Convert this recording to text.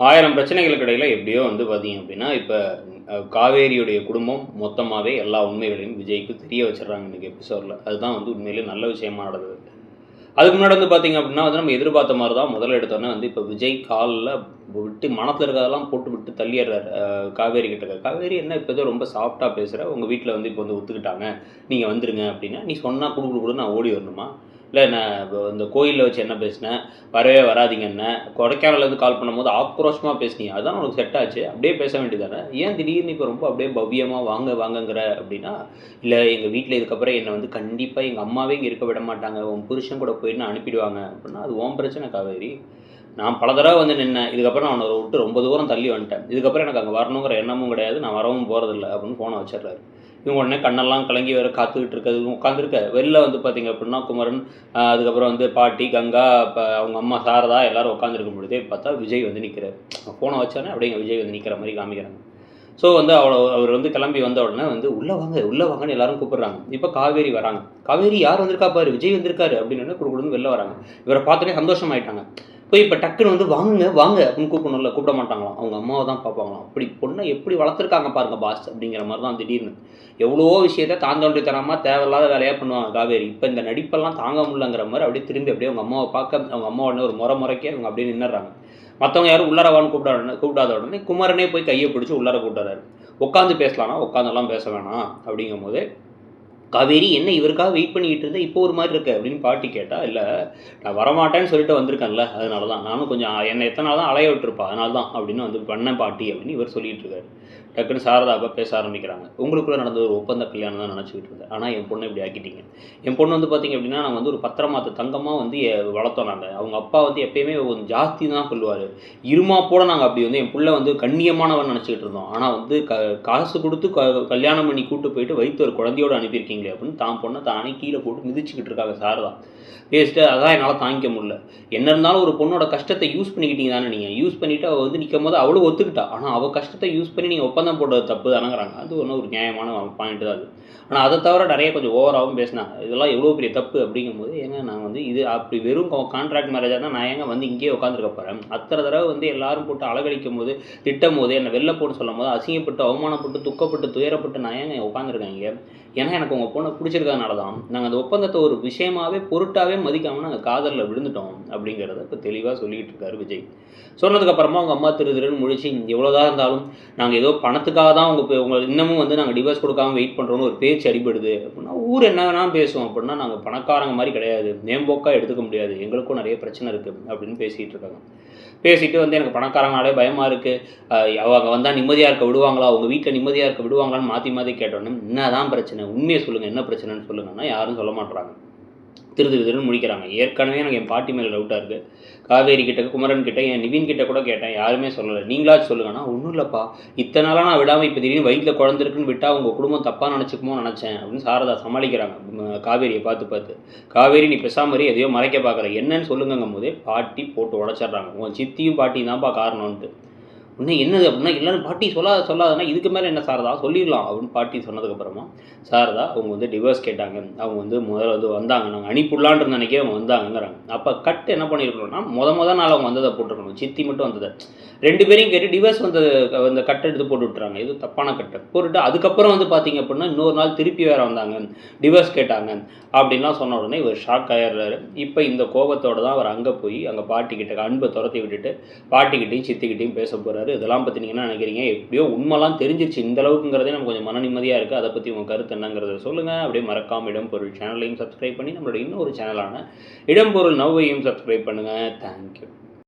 1000 பிரச்சனைகளுக்கு இடையில எப்படியோ வந்து பார்த்தீங்க அப்படின்னா, இப்ப காவேரியுடைய குடும்பம் மொத்தமாவே எல்லா உண்மைகளையும் விஜய்க்கு தெரிய வச்சுடுறாங்க இன்னைக்கு எபிசோட்ல. அதுதான் வந்து உண்மையிலேயே நல்ல விஷயமா நடந்தது. அதுக்கு முன்னாடி வந்து பார்த்தீங்க அப்படின்னா வந்து நம்ம எதிர்பார்த்த மாரி தான் முதல்ல எடுத்தோனே வந்து இப்ப விஜய் கால்ல விட்டு மனசுல இருக்கிறதெல்லாம் போட்டு விட்டு தள்ளிடுறாரு காவேரி கிட்ட. "காவேரி என்ன இப்ப ஏதோ ரொம்ப சாஃப்ட்டா பேசுற. உங்க வீட்ல வந்து இப்ப வந்து ஒத்துக்கிட்டாங்க. நீங்க வந்துருங்க" அப்படின்னா, "நீ சொன்னா குடு குடு குடுன்னு நான் ஓடி வரணுமா? இல்ல நான் இந்த கோயில்ல வச்சு என்ன பேசினேன்? வரவே வராதீங்கன்னேன். கொடைக்கானல்லேருந்து கால் பண்ணும்போது ஆக்ரோஷமா பேசினீங்க. அதான் உனக்கு செட் ஆச்சு. அப்படியே பேச வேண்டியது தானே. ஏன் திடீர்னு இப்போ ரொம்ப அப்படியே பவ்யமா வாங்க வாங்கங்கிற அப்படின்னா, இல்ல எங்க வீட்ல இதுக்கப்புறம் என்ன வந்து கண்டிப்பா எங்க அம்மாவே இங்க இருக்க விட மாட்டாங்க. உன் புருஷன் கூட போயின்னு அனுப்பிடுவாங்க அப்படின்னா, அது உன் பிரச்சனை காவேரி. நான் பல தடவ வந்து நின்னேன். இதுக்கப்புறம் நான் அவன விட்டு ரொம்ப தூரம் தள்ளி வந்துட்டேன். இதுக்கப்புறம் எனக்கு அங்க வரணுங்கிற எண்ணமும் கிடையாது. நான் வரவும் போறதில்ல அப்படின்னு ஃபோன வச்சுடுறாரு. இவங்க உடனே கண்ணெல்லாம் கலங்கி வேற காத்துக்கிட்டு இருக்க உட்காந்துருக்க. வெளில வந்து பார்த்தீங்க அப்படின்னா குமரன், அதுக்கப்புறம் வந்து பாட்டி, கங்கா, அவங்க அம்மா சாரதா எல்லாரும் உட்காந்துருக்கும் பொழுதே பார்த்தா விஜய் வந்து நிற்கிறாரு. ஃபோனை வச்சோன்னே அப்படியே விஜய் வந்து நிற்கிற மாதிரி காமிக்கிறாங்க. ஸோ வந்து அவர் வந்து கிளம்பி வந்த உடனே வந்து "உள்ள வாங்க, உள்ள வாங்கன்னு" எல்லாரும் கூப்பிடுறாங்க. இப்போ காவேரி வராங்க. "காவேரி யார் வந்திருக்கா பாரு, விஜய் வந்திருக்காரு" அப்படின்னு குடுகுடுன்னு வெளில வராங்க. இவரை பார்த்தோன்னே சந்தோஷமாயிட்டாங்க. போய் இப்போ டக்குன்னு வந்து "வாங்குங்க, வாங்க" அப்படின்னு கூப்பிடணும்ல, கூப்பிட மாட்டாங்களாம். அவங்க அம்மாவை தான் பார்ப்பாங்களாம். அப்படி பொண்ணை எப்படி வளர்த்துருக்காங்க பாருங்க பாஸ் அப்படிங்கிற மாதிரி தான் திடீர்னு. எவ்வளவோ விஷயத்த தாந்தோன்றித்தனமா தேவையில்லாத வேலையா பண்ணுவாங்க காவேரி. இப்போ இந்த நடிப்பெல்லாம் தாங்க முடியலங்கிற மாதிரி அப்படியே திரும்பி அப்படியே அவங்க அம்மாவை பார்க்க, அவங்க அம்மா உடனே ஒரு முறைக்க அவங்க அப்படியே நின்னுறாங்க. மற்றவங்க யாரும் உள்ளார வான்னு கூப்பிடாத உடனே குமரனே போய் கையை பிடிச்சி உள்ளார கூப்பிட்டுறாரு. உட்காந்து பேசலாம்னா உட்காந்தெல்லாம் பேச வேணாம் அப்படிங்கும்போது, "காவேரி என்ன இவருக்காக வெயிட் பண்ணிக்கிட்டு இருந்தேன், இப்போ ஒரு மாதிரி இருக்கு" அப்படின்னு பாட்டி கேட்டா, "இல்லை நான் வரமாட்டேன்னு சொல்லிட்டு வந்திருக்கேன்ல, அதனால தான். நானும் கொஞ்சம் என்னை எத்தனை நாள் தான் அலைய விட்டுருப்பா, அதனால தான் அப்படின்னு வந்து பண்ணேன் பாட்டி" அப்படின்னு இவர் சொல்லிட்டு இருக்காரு. டக்குன்னு சாரதா அப்போ பேச ஆரம்பிக்கிறாங்க. "உங்களுக்குள்ள நடந்த ஒரு ஒப்பந்த கல்யாணம் தான் நினச்சிக்கிட்டு இருந்தேன். ஆனால் என் பொண்ணை இப்படி ஆக்கிட்டீங்க. என் பொண்ணு வந்து பார்த்தீங்க அப்படின்னா, நாங்கள் வந்து ஒரு பத்திரமாத்து தங்கமாக வந்து வளர்த்தோம் நாங்கள். அவங்க அப்பா வந்து எப்பயுமே கொஞ்சம் ஜாஸ்தி தான் சொல்லுவார். இருமாப்போட நாங்கள் அப்படி வந்து என் புள்ள வந்து கண்ணியமானவன் நினச்சிக்கிட்டு இருந்தோம். ஆனால் வந்து காசு கொடுத்து கல்யாணம் பண்ணி கூட்டு போயிட்டு வயிற்று ஒரு குழந்தையோடு அனுப்பியிருக்கீங்களே" அப்படின்னு தான் பொண்ணை தானே கீழே போட்டு மிதிச்சுக்கிட்டு இருக்காங்க சாரதா. பேசிட்டு அதான் என்னால் தாங்கிக்க முடியல. என்ன இருந்தாலும் ஒரு பொண்ணோட கஷ்டத்தை யூஸ் பண்ணிக்கிட்டீங்க தானே நீங்கள். யூஸ் பண்ணிவிட்டு அவள் வந்து நிற்கும்போது அவளும் ஒத்துக்கிட்டா. ஆனால் அவள் கஷ்டத்தை யூஸ் பண்ணி நீங்கள் ஒப்பந்தம் போட்டது தப்பு தானங்கிறாங்க. அது ஒன்றும் ஒரு நியாயமான பாயிண்ட் தான் அது. ஆனால் அதை தவிர நிறைய கொஞ்சம் ஓவராகவும் பேசினாங்க. இதெல்லாம் எவ்வளோ பெரிய தப்பு அப்படிங்கும்போது, ஏங்க நான் வந்து இது அப்படி வெறும் கான்ட்ராக்ட் மேரேஜாக இருந்தால் நான் ஏங்க வந்து இங்கேயே உட்காந்துருக்க போகிறேன். அத்தனை தடவை வந்து எல்லாரும் போட்டு அலகழிக்கும் போது, திட்டும் போது, என்னை வெளில போன்னு சொல்லும் போது, அசிங்கப்பட்டு, அவமானப்பட்டு, துக்கப்பட்டு, துயரப்பட்டு நான் ஏங்க உட்காந்துருக்கேன் இங்கே. ஏன்னா எனக்கு உங்கள் பொண்ணை பிடிச்சிருக்கறதுனால தான். நாங்கள் அந்த ஒப்பந்தத்தை ஒரு விஷயமாவே பொருட்டாவே மதிக்காமல் நாங்கள் காதலில் விழுந்துட்டோம் அப்படிங்கிறத இப்போ தெளிவாக சொல்லிகிட்டு இருக்காரு விஜய். சொன்னதுக்கப்புறமா அவங்க அம்மா திரு திருன்னு முழிச்சு, எவ்வளோதான் இருந்தாலும் நாங்கள் ஏதோ பணத்துக்காக தான் உங்கள் இன்னமும் வந்து நாங்கள் டிவோர்ஸ் கொடுக்காம வெயிட் பண்ணுறோன்னு ஒரு பேச்சு அடிபடுது அப்படின்னா, ஊர் என்ன வேணாலும் பேசுவோம் அப்படின்னா, நாங்கள் பணக்காரங்க மாதிரி கிடையாது, மேம்போக்காக எடுத்துக்க முடியாது, எங்களுக்கும் நிறைய பிரச்சனை இருக்குது அப்படின்னு பேசிகிட்டு இருக்காங்க. பேசிட்டு வந்து எனக்கு பணக்காரங்கனாலே பயமாக இருக்குது, அவங்க வந்தால் நிம்மதியாக இருக்க விடுவாங்களா, உங்கள் வீட்டில் நிம்மதியாக இருக்க விடுவாங்களான்னு மாற்றி மாற்றி கேட்டோன்னே, என்ன தான் பிரச்சனை, உண்மையை சொல்லுங்கள், என்ன பிரச்சனைன்னு சொல்லுங்கன்னா யாரும் சொல்ல மாட்டுறாங்க. திருன்னு முழிக்கிறாங்க. ஏற்கனவே எனக்கு என் பாட்டி மேலே டவுட்டாக இருக்குது. காவேரி கிட்ட, குமரன் கிட்ட, என் நிவின் கிட்ட கூட கேட்டேன், யாருமே சொல்லலை. நீங்களாச்சும் சொல்லுங்கன்னா, ஒன்றும் இல்லைப்பா, இத்தனை நாளாக நான் விடாமல் இப்போ திடீர்னு வயிற்றில் குழந்தை இருக்குன்னு விட்டால் உங்கள் குடும்பம் தப்பாக நினச்சிக்குமோ நினச்சேன் அப்படின்னு சாரதா சமாளிக்கிறாங்க காவேரியை பார்த்து. "காவேரி நீ பேசாம இரு, எதையோ மறைக்க பார்க்குற, என்னன்னு சொல்லுங்கங்கும் போதே பாட்டி போட்டு உடச்சிட்றாங்க. உன் சித்தியும் பாட்டியும் தான்ப்பா காரணம்ன்ட்டு. உடனே என்னது அப்படின்னா, எல்லாரும் "பாட்டி சொல்லாதன்னா இதுக்கு மேலே என்ன சாரதா, சொல்லிடலாம்" அப்படின்னு பாட்டி சொன்னதுக்கப்புறமா, சாரதா அவங்க வந்து டிவோர்ஸ் கேட்டாங்க. அவங்க வந்து முதல்ல வந்து வந்தாங்க. நாங்கள் அனுப்பிடலான்னு இருந்த அன்றைக்கே அவங்க வந்தாங்கங்கிறாங்க. அப்போ கட் என்ன பண்ணியிருக்கணும்னா, முத நாள் அவங்க வந்ததை போட்டிருக்கணும். சித்தி மட்டும் வந்ததை 2 பேரையும் கேட்டு டிவோர்ஸ் அந்த கட்டை எடுத்து போட்டு விட்டுறாங்க. இது தப்பான கட்டை போட்டுட்டு, அதுக்கப்புறம் வந்து பார்த்தீங்க அப்படின்னா, இன்னொரு நாள் திருப்பி வேறு வந்தாங்க, டிவோர்ஸ் கேட்டாங்க அப்படின்லாம் சொன்ன உடனே இவர் ஷாக் ஆயிடுறாரு. இப்போ இந்த கோபத்தோடு தான் அவர் அங்கே போய் அங்கே பாட்டிக்கிட்ட அன்பை துரத்தி விட்டுட்டு பாட்டிக்கிட்டையும் சித்திக்கிட்டையும் பேச போகிறாரு. இதெல்லாம் பற்றி நீங்கள் என்ன நினைக்கிறீங்க? எப்படியோ உண்மைலாம் தெரிஞ்சிருச்சு இந்த அளவுக்குங்கிறதே நமக்கு கொஞ்சம் மன நிம்மதியாக இருக்குது. அதை பற்றி உங்கள் கருத்து என்னங்கிறத சொல்லுங்கள். அப்படியே மறக்காமல் இடம்பொருள் சேனலையும் சப்ஸ்கிரைப் பண்ணி நம்மளோட இன்னொரு சேனலான இடம்பொருள் நவ்வையும் சப்ஸ்கிரைப் பண்ணுங்கள். தேங்க்யூ.